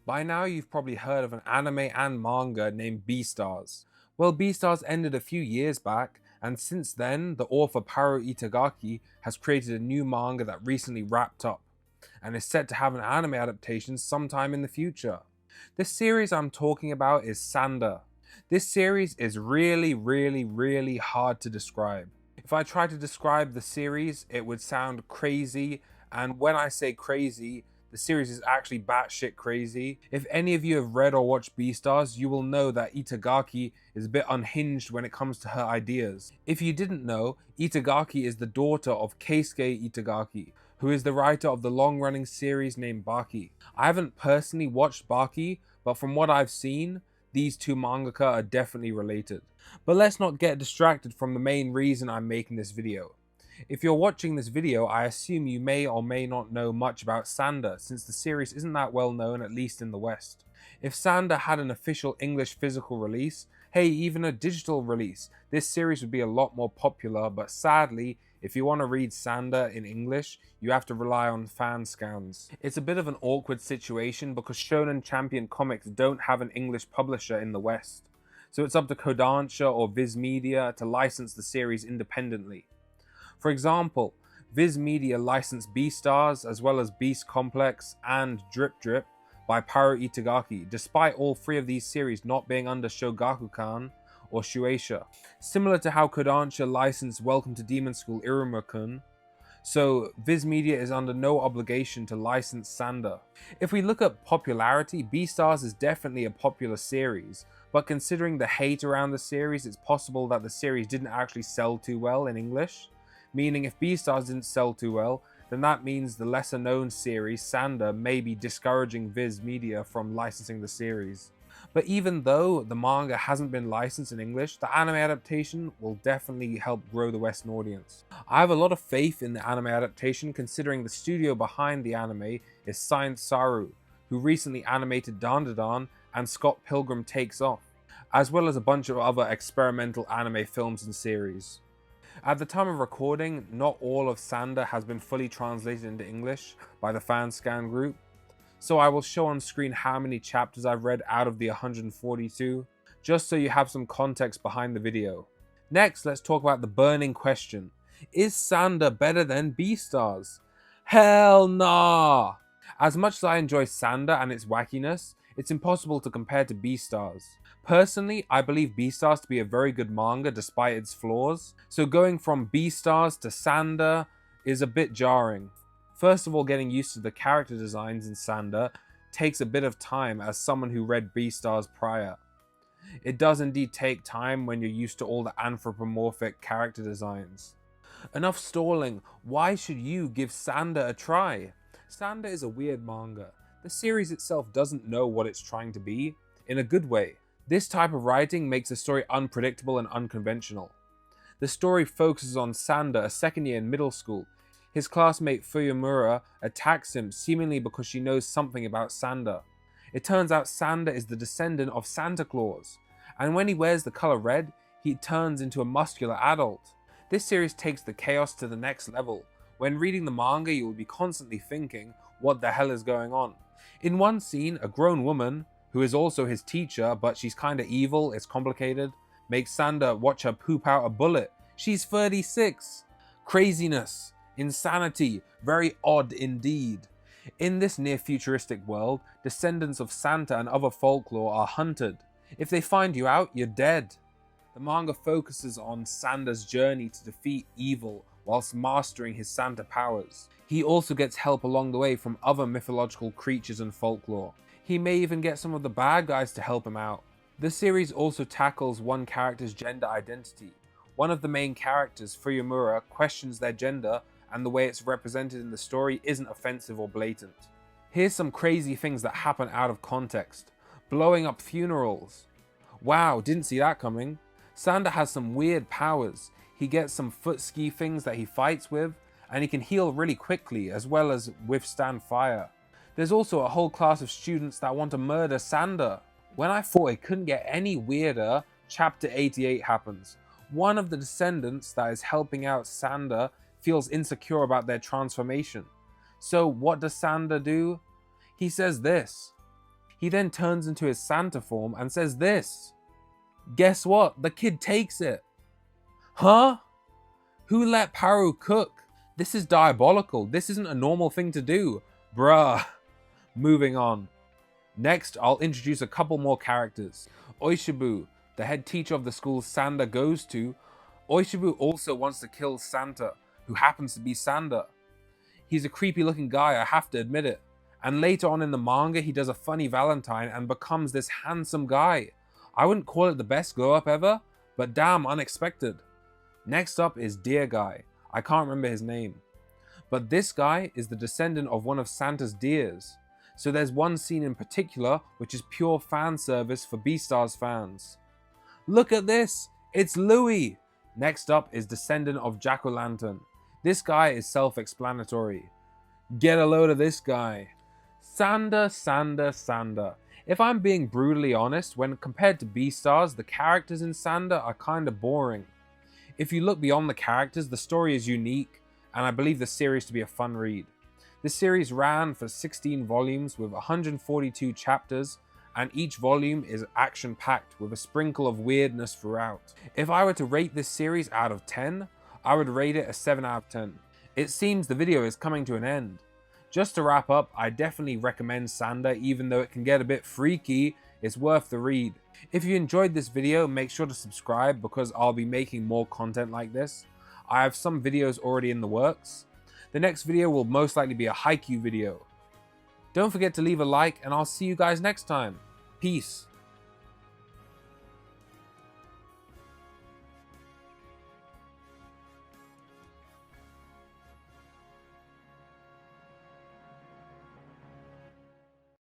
By now you've probably heard of an anime and manga named Beastars. Well, Beastars ended a few years back, and since then the author Paru Itagaki has created a new manga that recently wrapped up, and is set to have an anime adaptation sometime in the future. This series I'm talking about is Sanda. This series is really hard to describe. If I try to describe the series, it would sound crazy, and when I say crazy, the series is actually batshit crazy. If any of you have read or watched Beastars, you will know that Itagaki is a bit unhinged when it comes to her ideas. If you didn't know, Itagaki is the daughter of Keisuke Itagaki, who is the writer of the long-running series named Baki. I haven't personally watched Baki, but from what I've seen, these two mangaka are definitely related. But let's not get distracted from the main reason I'm making this video. If you're watching this video, I assume you may or may not know much about Sanda, since the series isn't that well known, at least in the West. If Sanda had an official English physical release, hey, even a digital release, this series would be a lot more popular, but sadly, if you want to read Sanda in English, you have to rely on fan scans. It's a bit of an awkward situation because Shonen Champion Comics don't have an English publisher in the West, so it's up to Kodansha or Viz Media to license the series independently. For example, Viz Media licensed Beastars as well as Beast Complex and Drip Drip by Paru Itagaki, despite all three of these series not being under Shogakukan or Shueisha. Similar to how Kodansha licensed Welcome to Demon School Iruma-kun, so Viz Media is under no obligation to license Sanda. If we look at popularity, Beastars is definitely a popular series, but considering the hate around the series, it's possible that the series didn't actually sell too well in English. Meaning if Beastars didn't sell too well, then that means the lesser known series, Sanda, may be discouraging Viz Media from licensing the series. But even though the manga hasn't been licensed in English, the anime adaptation will definitely help grow the Western audience. I have a lot of faith in the anime adaptation, considering the studio behind the anime is Science Saru, who recently animated Dandadan and Scott Pilgrim Takes Off, as well as a bunch of other experimental anime films and series. At the time of recording, not all of Sanda has been fully translated into English by the Fanscan group, so I will show on screen how many chapters I've read out of the 142, just so you have some context behind the video. Next, let's talk about the burning question. Is Sanda better than Beastars? Hell nah! As much as I enjoy Sanda and its wackiness, it's impossible to compare to Beastars. Personally, I believe Beastars to be a very good manga despite its flaws, so going from Beastars to Sanda is a bit jarring. First of all, getting used to the character designs in Sanda takes a bit of time as someone who read Beastars prior. It does indeed take time when you're used to all the anthropomorphic character designs. Enough stalling, why should you give Sanda a try? Sanda is a weird manga. The series itself doesn't know what it's trying to be, in a good way. This type of writing makes the story unpredictable and unconventional. The story focuses on Sanda, a second year in middle school. His classmate Fuyamura attacks him seemingly because she knows something about Sanda. It turns out Sanda is the descendant of Santa Claus, and when he wears the color red, he turns into a muscular adult. This series takes the chaos to the next level. When reading the manga, you will be constantly thinking, what the hell is going on? In one scene, a grown woman, who is also his teacher, but she's kinda evil, it's complicated, makes Sanda watch her poop out a bullet. She's 36! Craziness, insanity, very odd indeed. In this near-futuristic world, descendants of Santa and other folklore are hunted. If they find you out, you're dead. The manga focuses on Sanda's journey to defeat evil whilst mastering his Santa powers. He also gets help along the way from other mythological creatures and folklore. He may even get some of the bad guys to help him out. The series also tackles one character's gender identity. One of the main characters, Fuyamura, questions their gender, and the way it's represented in the story isn't offensive or blatant. Here's some crazy things that happen out of context. Blowing up funerals. Wow, didn't see that coming. Sanda has some weird powers. He gets some foot ski things that he fights with, and he can heal really quickly as well as withstand fire. There's also a whole class of students that want to murder Sanda. When I thought it couldn't get any weirder, chapter 88 happens. One of the descendants that is helping out Sanda feels insecure about their transformation. So what does Sanda do? He says this. He then turns into his Santa form and says this. Guess what? The kid takes it. Huh? Who let Paru cook? This is diabolical. This isn't a normal thing to do. Bruh. Moving on. Next, I'll introduce a couple more characters. Ooshibu, the head teacher of the school Sanda goes to. Ooshibu also wants to kill Santa, who happens to be Sanda. He's a creepy looking guy, I have to admit it. And later on in the manga, he does a funny Valentine and becomes this handsome guy. I wouldn't call it the best glow up ever, but damn unexpected. Next up is Deer Guy. I can't remember his name. But this guy is the descendant of one of Santa's deers. So there's one scene in particular which is pure fan service for Beastars fans. Look at this! It's Louis! Next up is descendant of Jack-o'-lantern. This guy is self-explanatory. Get a load of this guy. Sanda, Sanda, Sanda. If I'm being brutally honest, when compared to Beastars, the characters in Sanda are kinda boring. If you look beyond the characters, the story is unique, and I believe the series to be a fun read. This series ran for 16 volumes with 142 chapters, and each volume is action-packed with a sprinkle of weirdness throughout. If I were to rate this series out of 10, I would rate it a 7 out of 10. It seems the video is coming to an end. Just to wrap up, I definitely recommend Sanda, even though it can get a bit freaky, it's worth the read. If you enjoyed this video, make sure to subscribe because I'll be making more content like this. I have some videos already in the works. The next video will most likely be a Haikyuu video. Don't forget to leave a like and I'll see you guys next time. Peace.